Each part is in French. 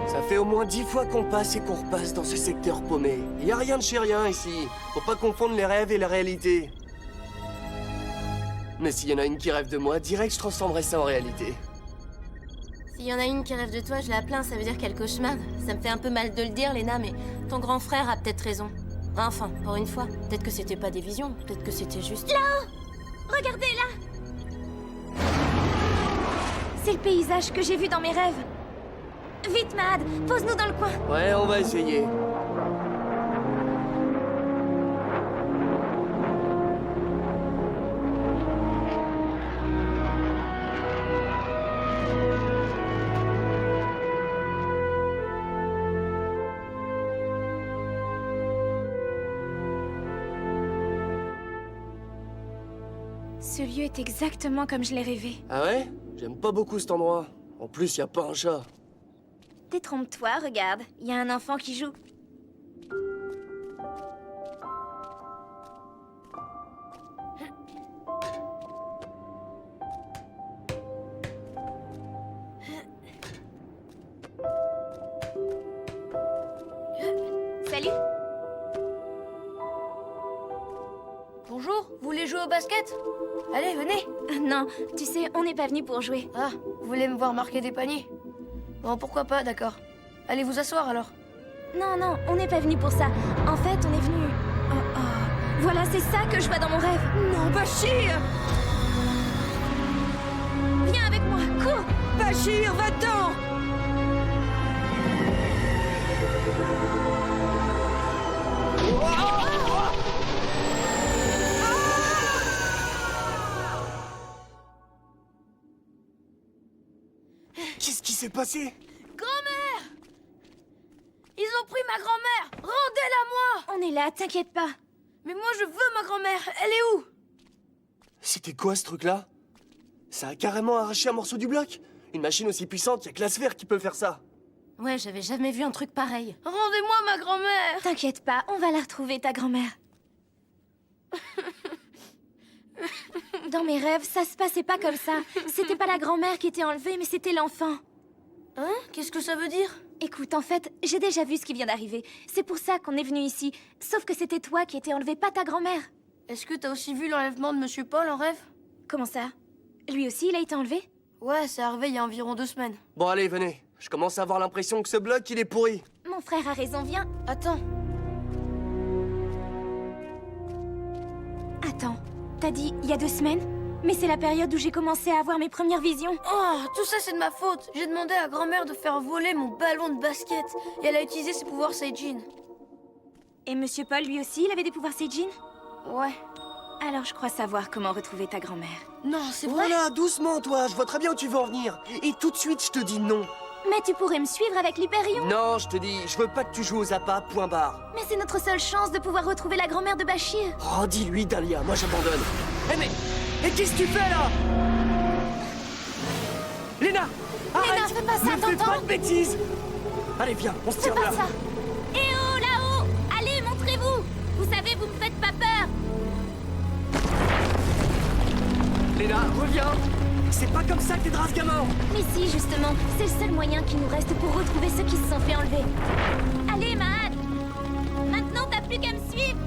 Ça fait au moins 10 fois qu'on passe et qu'on repasse dans ce secteur paumé. Y a rien de chez rien ici. Faut pas confondre les rêves et la réalité. Mais s'il y en a une qui rêve de moi, direct je transformerai ça en réalité. S'il y en a une qui rêve de toi, je la plains, ça veut dire qu'elle cauchemarde. Ça me fait un peu mal de le dire, Léna, mais ton grand frère a peut-être raison. Enfin, pour une fois. Peut-être que c'était pas des visions, peut-être que c'était juste... Là-haut! Regardez là! C'est le paysage que j'ai vu dans mes rêves. Vite, Mahad, pose-nous dans le coin. Ouais, on va essayer. Ce lieu est exactement comme je l'ai rêvé. Ah ouais? J'aime pas beaucoup cet endroit. En plus, y a pas un chat. Détrompe-toi, regarde. Il y a un enfant qui joue. Salut. Bonjour, vous voulez jouer au basket? Allez, venez. Non, tu sais, on n'est pas venu pour jouer. Ah, vous voulez me voir marquer des paniers? Bon, pourquoi pas, d'accord. Allez vous asseoir alors. Non, non, on n'est pas venu pour ça. En fait, on est venu... Oh, oh. Voilà, c'est ça que je vois dans mon rêve. Non, Bachir! Viens avec moi, cours! Bachir, va-t'en! Qu'est-ce qui s'est passé? Grand-mère! Ils ont pris ma grand-mère! Rendez-la-moi! On est là, t'inquiète pas. Mais moi, je veux ma grand-mère! Elle est où? C'était quoi ce truc-là? Ça a carrément arraché un morceau du bloc? Une machine aussi puissante, y'a que la sphère qui peut faire ça. Ouais, j'avais jamais vu un truc pareil. Rendez-moi ma grand-mère! T'inquiète pas, on va la retrouver, ta grand-mère. Dans mes rêves, ça se passait pas comme ça. C'était pas la grand-mère qui était enlevée, mais c'était l'enfant. Hein? Qu'est-ce que ça veut dire? Écoute, en fait, j'ai déjà vu ce qui vient d'arriver. C'est pour ça qu'on est venu ici. Sauf que c'était toi qui étais enlevé, pas ta grand-mère. Est-ce que t'as aussi vu l'enlèvement de Monsieur Paul en rêve? Comment ça? Lui aussi, il a été enlevé? Ouais, c'est arrivé il y a environ 2 semaines. Bon allez, venez. Je commence à avoir l'impression que ce bloc, il est pourri. Mon frère a raison, viens. Attends. Attends, t'as dit il y a 2 semaines? Mais c'est la période où j'ai commencé à avoir mes premières visions. Oh, tout ça c'est de ma faute. J'ai demandé à grand-mère de faire voler mon ballon de basket. Et elle a utilisé ses pouvoirs Seijin. Et Monsieur Paul, lui aussi, il avait des pouvoirs Seijin? Ouais. Alors je crois savoir comment retrouver ta grand-mère. Non, c'est vrai. Voilà, doucement toi, je vois très bien où tu veux en venir. Et tout de suite, je te dis non. Mais tu pourrais me suivre avec l'Hyperion. Non, je te dis, je veux pas que tu joues aux appâts, point barre. Mais c'est notre seule chance de pouvoir retrouver la grand-mère de Bachir. Oh, dis-lui, Dahlia, moi j'abandonne. Eh mais qu'est-ce que tu fais là? Léna! Arrête! fais pas ça, Ne fais t'entends? pas de bêtises! Allez, viens, on se C'est tire de pas là. ça. Eh oh, là-haut! Allez, montrez-vous! Vous savez, vous me faites pas peur. Léna, reviens! C'est pas comme ça que t'aideras ce gamin! Mais si, justement, c'est le seul moyen qui nous reste pour retrouver ceux qui se sont fait enlever. Allez, Mahad! Maintenant, t'as plus qu'à me suivre!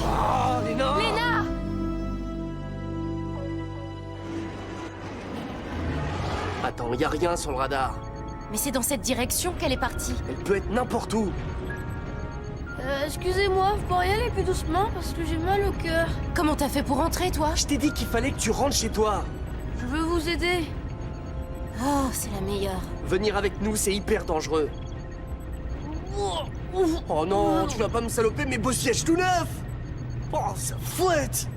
Oh, Léna! Léna! Attends, y a rien sur le radar. Mais c'est dans cette direction qu'elle est partie. Elle peut être n'importe où. Excusez-moi, vous pourriez aller plus doucement parce que j'ai mal au cœur. Comment t'as fait pour rentrer, toi? Je t'ai dit qu'il fallait que tu rentres chez toi. Je veux vous aider. Oh, c'est la meilleure. Venir avec nous, c'est hyper dangereux. Oh non, tu vas pas me saloper mes beaux sièges tout neufs! Oh, ça fouette!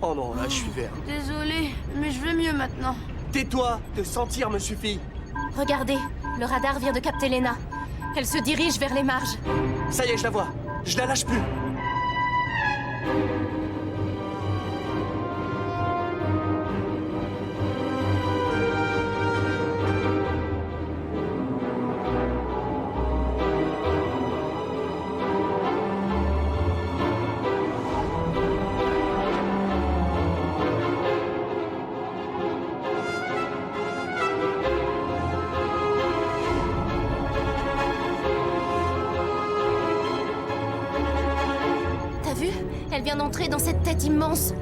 Oh non, là, je suis vert. Désolée, mais je vais mieux maintenant. Tais-toi, te sentir me suffit. Regardez, le radar vient de capter Léna. Elle se dirige vers les marges. Ça y est, je la vois. Je la lâche plus. Elle vient d'entrer dans cette tête immense.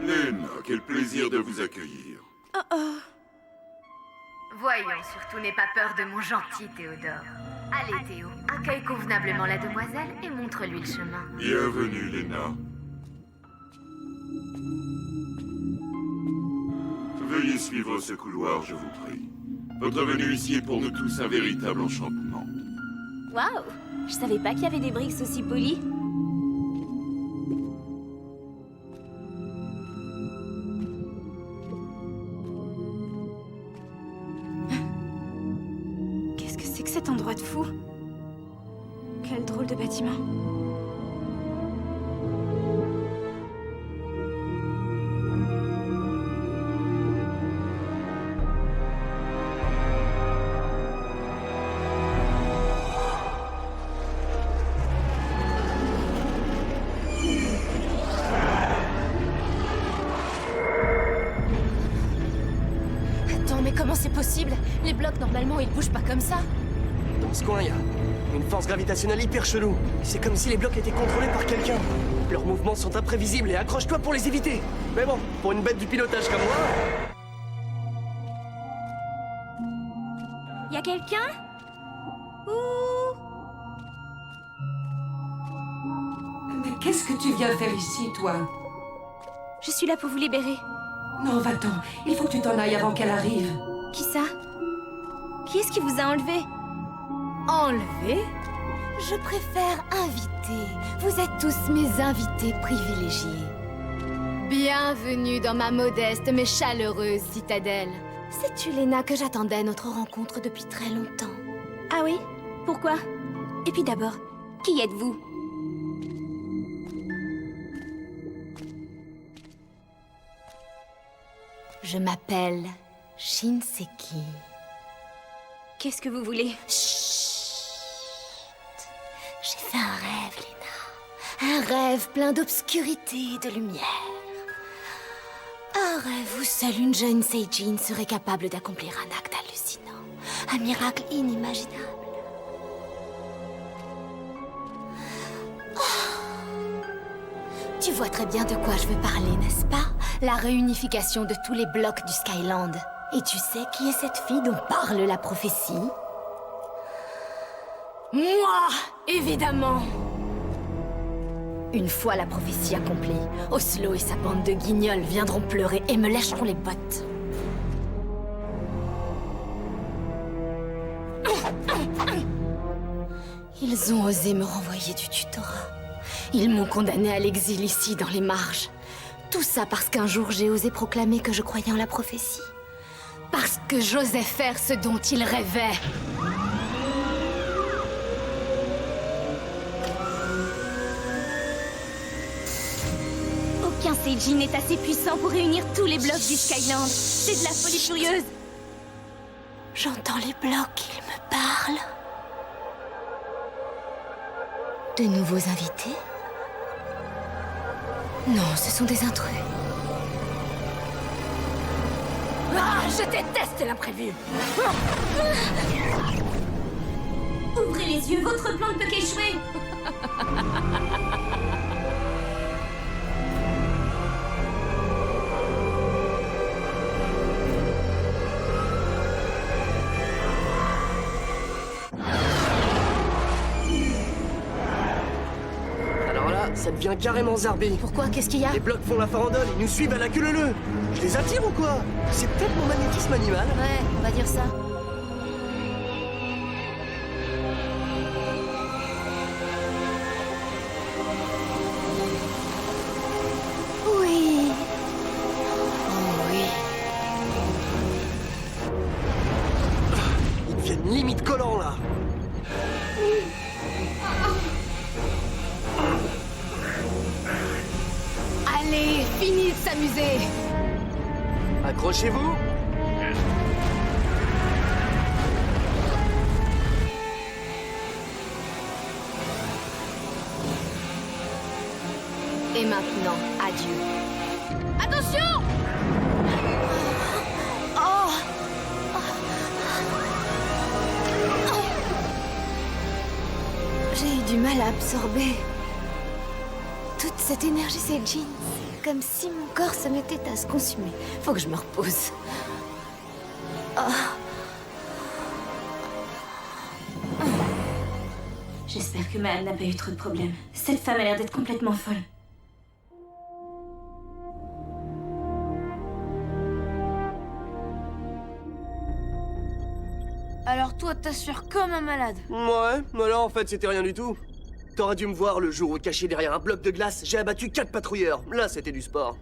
Lena, quel plaisir de vous accueillir. Voyons, surtout n'aie pas peur de mon gentil Théodore. Allez Théo, accueille convenablement la demoiselle et montre-lui le chemin. Bienvenue, Lena. Veuillez suivre ce couloir, je vous prie. Votre venue ici est pour nous tous un véritable enchantement. Waouh! Je savais pas qu'il y avait des briques aussi polies. Qu'est-ce que c'est que cet endroit de fou? Quel drôle de bâtiment. Attends, mais comment c'est possible? Les blocs, normalement, ils bougent pas comme ça. Dans ce coin, il y a une force gravitationnelle hyper chelou. C'est comme si les blocs étaient contrôlés par quelqu'un. Leurs mouvements sont imprévisibles et accroche-toi pour les éviter. Mais bon, pour une bête du pilotage comme moi... Y a quelqu'un? Ouh! Mais qu'est-ce que tu viens faire ici, toi? Je suis là pour vous libérer. Non, va-t'en. Il faut que tu t'en ailles avant qu'elle arrive. Qui ça? Qui est-ce qui vous a enlevé? Enlevé? Je préfère inviter. Vous êtes tous mes invités privilégiés. Bienvenue dans ma modeste mais chaleureuse citadelle. Sais-tu, Lena, que j'attendais notre rencontre depuis très longtemps? Ah oui? Pourquoi? Et puis d'abord, qui êtes-vous? Je m'appelle Shinseki. Qu'est-ce que vous voulez? J'ai fait un rêve, Lena. Un rêve plein d'obscurité et de lumière. Un rêve où seule une jeune Seijin serait capable d'accomplir un acte hallucinant. Un miracle inimaginable. Oh. Tu vois très bien de quoi je veux parler, n'est-ce pas? La réunification de tous les blocs du Skyland. Et tu sais qui est cette fille dont parle la prophétie? Moi, évidemment! Une fois la prophétie accomplie, Oslo et sa bande de guignols viendront pleurer et me lècheront les bottes. Ils ont osé me renvoyer du tutorat. Ils m'ont condamné à l'exil ici, dans les marges. Tout ça parce qu'un jour j'ai osé proclamer que je croyais en la prophétie. Parce que j'osais faire ce dont ils rêvaient. Aucun Seijin n'est assez puissant pour réunir tous les blocs du Skyland. C'est de la folie furieuse. J'entends les blocs, ils me parlent. De nouveaux invités? Non, ce sont des intrus. Ah, je déteste l'imprévu. Ouvrez les yeux, votre plan ne peut qu'échouer. Alors là, ça devient carrément zarbé. Pourquoi? Qu'est-ce qu'il y a? Les blocs font la farandole, ils nous suivent à la queue leu-leu. Je les attire ou quoi? C'est peut-être mon magnétisme animal. Ouais, on va dire ça. Oui. Oh oui. Ils deviennent limite collants là. Allez, fini de s'amuser. Accrochez-vous. Et maintenant, adieu. Attention! J'ai eu du mal à absorber toute cette énergie, c'est Jean. Comme si mon corps se mettait à se consumer. Faut que je me repose. J'espère que Maëlle n'a pas eu trop de problèmes. Cette femme a l'air d'être complètement folle. Alors toi, t'assures comme un malade. Ouais, mais là en fait c'était rien du tout. T'aurais dû me voir le jour où, caché derrière un bloc de glace, j'ai abattu 4 patrouilleurs. Là c'était du sport.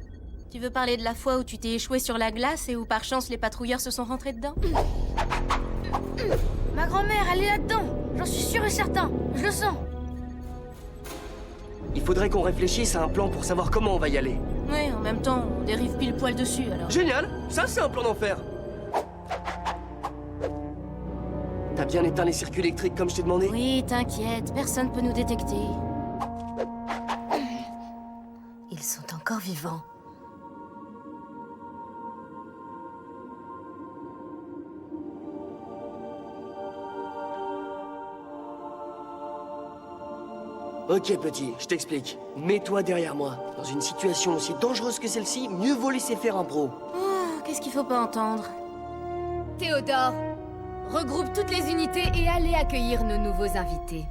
Tu veux parler de la fois où tu t'es échoué sur la glace et où par chance les patrouilleurs se sont rentrés dedans? Ma grand-mère, elle est là-dedans. J'en suis sûr et certain. Je le sens. Il faudrait qu'on réfléchisse à un plan pour savoir comment on va y aller. Ouais, en même temps, on dérive pile poil dessus alors. Génial! Ça c'est un plan d'enfer. T'as bien éteint les circuits électriques comme je t'ai demandé? Oui, t'inquiète, personne peut nous détecter. Ils sont encore vivants. Ok petit, je t'explique. Mets-toi derrière moi. Dans une situation aussi dangereuse que celle-ci, mieux vaut laisser faire un pro. Oh, qu'est-ce qu'il faut pas entendre? Théodore, regroupe toutes les unités et allez accueillir nos nouveaux invités.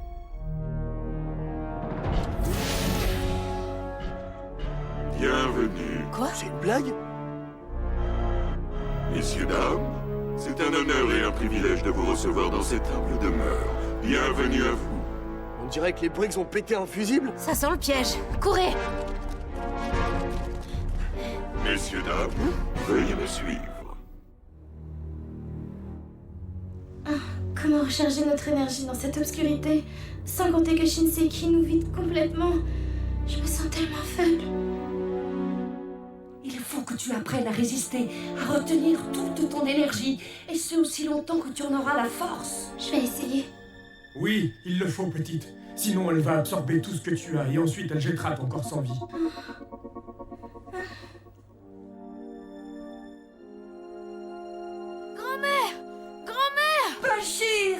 Bienvenue. Quoi? C'est une blague? Messieurs, dames, c'est un honneur et un privilège de vous recevoir dans cette humble demeure. Bienvenue à vous. On dirait que les Briggs ont pété un fusible. Ça sent le piège. Courez! Messieurs, dames, veuillez me suivre. Comment recharger notre énergie dans cette obscurité? Sans compter que Shinseki nous vide complètement. Je me sens tellement faible. Il faut que tu apprennes à résister, à retenir toute ton énergie, et ce aussi longtemps que tu en auras la force. Je vais essayer. Oui, il le faut, petite. Sinon, elle va absorber tout ce que tu as et ensuite elle jettera ton corps sans vie. Bachir!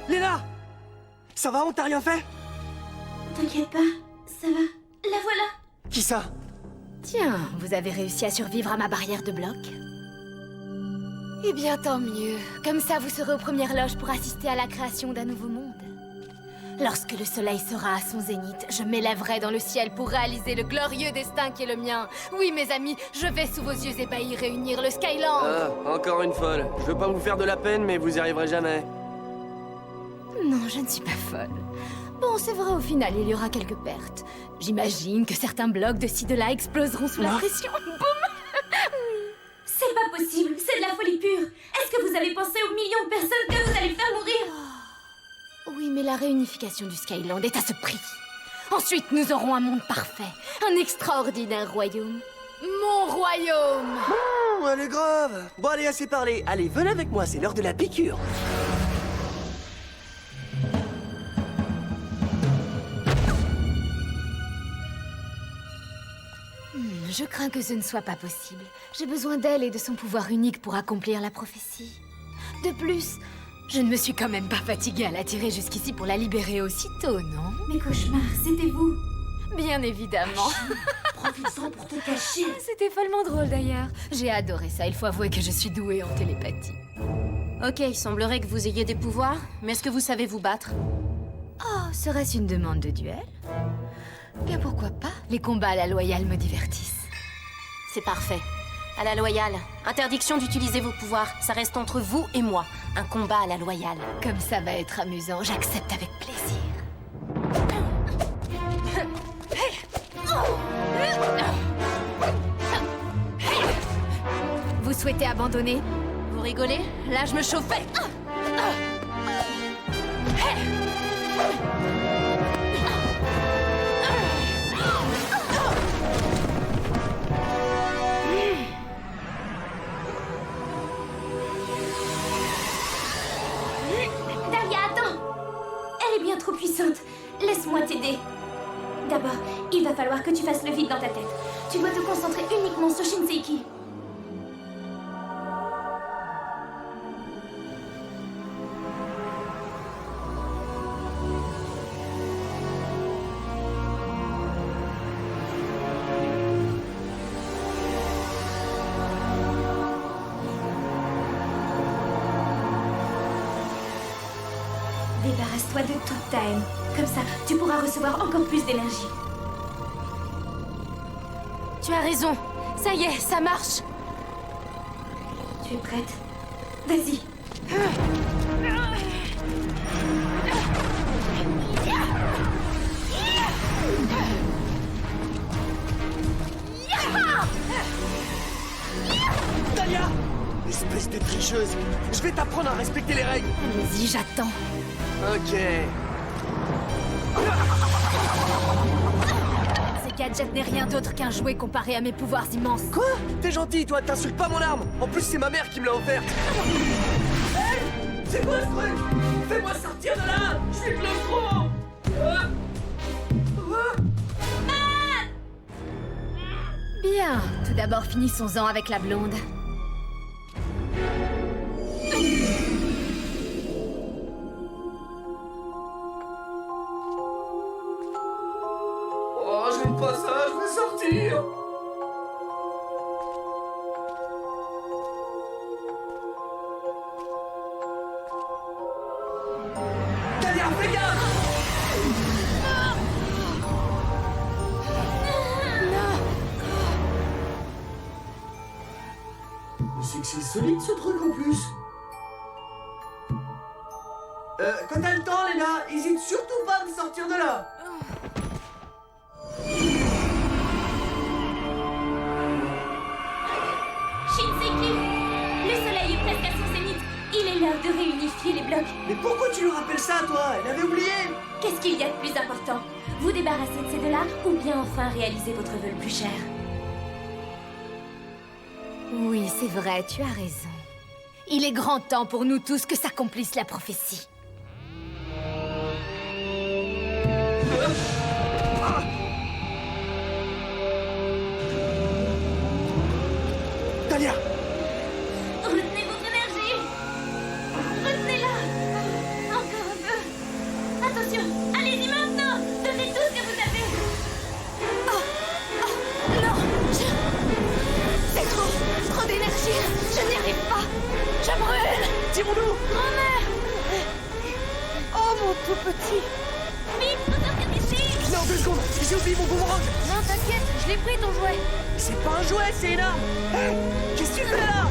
Léna! Ça va, on t'a rien fait? T'inquiète pas, ça va. La voilà. Qui ça? Tiens, vous avez réussi à survivre à ma barrière de bloc? Eh bien, tant mieux. Comme ça, vous serez aux premières loges pour assister à la création d'un nouveau monde. Lorsque le soleil sera à son zénith, je m'élèverai dans le ciel pour réaliser le glorieux destin qui est le mien. Oui, mes amis, je vais sous vos yeux ébahis réunir le Skyland. Ah, encore une folle. Je veux pas vous faire de la peine, mais vous y arriverez jamais. Non, je ne suis pas folle. Bon, c'est vrai, au final, il y aura quelques pertes. J'imagine que certains blocs de ci de là exploseront sous la pression. C'est pas possible, c'est de la folie pure. Est-ce que vous avez pensé aux millions de personnes que vous allez faire mourir? Oui, mais la réunification du Skyland est à ce prix. Ensuite, nous aurons un monde parfait, un extraordinaire royaume. Mon royaume! Oh, elle est grave. Bon, allez, assez parlé. Allez, venez avec moi, c'est l'heure de la piqûre. Je crains que ce ne soit pas possible. J'ai besoin d'elle et de son pouvoir unique pour accomplir la prophétie. De plus, je ne me suis quand même pas fatiguée à la tirer jusqu'ici pour la libérer aussitôt, non? Mes cauchemars, c'était vous. Bien évidemment. Profite-en pour te cacher. C'était follement drôle d'ailleurs. J'ai adoré ça, il faut avouer que je suis douée en télépathie. Ok, il semblerait que vous ayez des pouvoirs, mais est-ce que vous savez vous battre? Oh, serait-ce une demande de duel? Bien pourquoi pas? Les combats à la loyale me divertissent. C'est parfait. À la loyale. Interdiction d'utiliser vos pouvoirs. Ça reste entre vous et moi. Un combat à la loyale. Comme ça va être amusant, j'accepte avec plaisir. Vous souhaitez abandonner? Vous rigolez? Là, je me chauffais. Daria, attends. Elle est bien trop puissante. Laisse-moi t'aider. D'abord, il va falloir que tu fasses le vide dans ta tête. Tu dois te concentrer uniquement sur Shinseiki. Débarrasse-toi de toute ta haine. Comme ça, tu pourras recevoir encore plus d'énergie. Tu as raison. Ça y est, ça marche. Tu es prête? Vas-y. Talia! Espèce de tricheuse! Je vais t'apprendre à respecter les règles! Allez-y, j'attends. Ok. Ces gadgets n'est rien d'autre qu'un jouet comparé à mes pouvoirs immenses. Quoi? T'es gentil, toi, t'insultes pas mon arme! En plus, c'est ma mère qui me l'a offert! Hey! C'est quoi ce truc? Fais-moi sortir de là! Je suis claustro! Bien, tout d'abord finissons-en avec la blonde. Oh, j'aime pas ça, je veux sortir! Talia, fais gaffe! C'est que c'est solide ce truc en plus. Quand t'as le temps, les gars, hésite surtout pas à me sortir de là. Shinseiki! Le soleil est presque à son zénith. Il est l'heure de réunifier les blocs. Mais pourquoi tu lui rappelles ça, toi? Elle avait oublié. Qu'est-ce qu'il y a de plus important? Vous débarrasser de ces deux-là ou bien enfin réaliser votre vœu le plus cher? Oui, c'est vrai, tu as raison. Il est grand temps pour nous tous que s'accomplisse la prophétie. Talia! Retenez votre énergie! Retenez-la! Encore un peu! Attention! Allez-y maintenant! Donnez tout ce que vous avez! Non, c'est trop d'énergie. Je n'y arrive pas. Je brûle. Tirons-nous! Grand-mère. Oh, mon tout petit. Vite, ressortez d'ici! Je l'ai en 2 secondes! J'ai oublié mon boomerang! Non, t'inquiète, je l'ai pris ton jouet. C'est pas un jouet, c'est une arme! Hey! Qu'est-ce que tu fais là?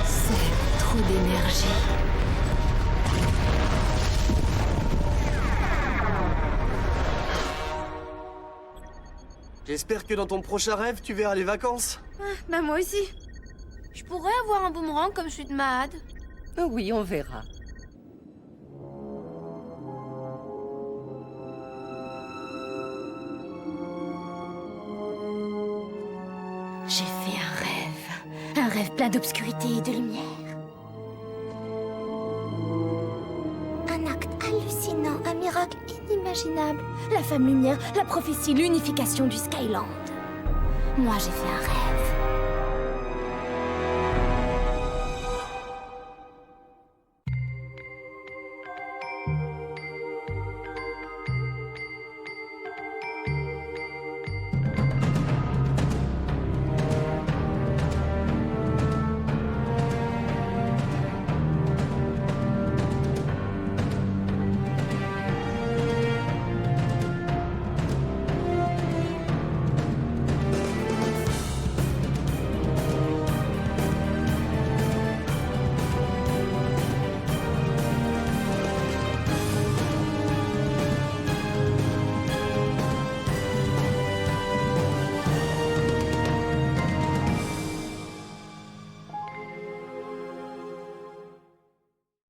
C'est trop d'énergie. J'espère que dans ton prochain rêve, tu verras les vacances. Bah moi aussi. Je pourrais avoir un boomerang comme celui de Mahad. Oui, on verra. J'ai fait un rêve plein d'obscurité et de lumière. Un acte hallucinant, un miracle inimaginable. La femme lumière, la prophétie, l'unification du Skyland. Moi, j'ai fait un rêve.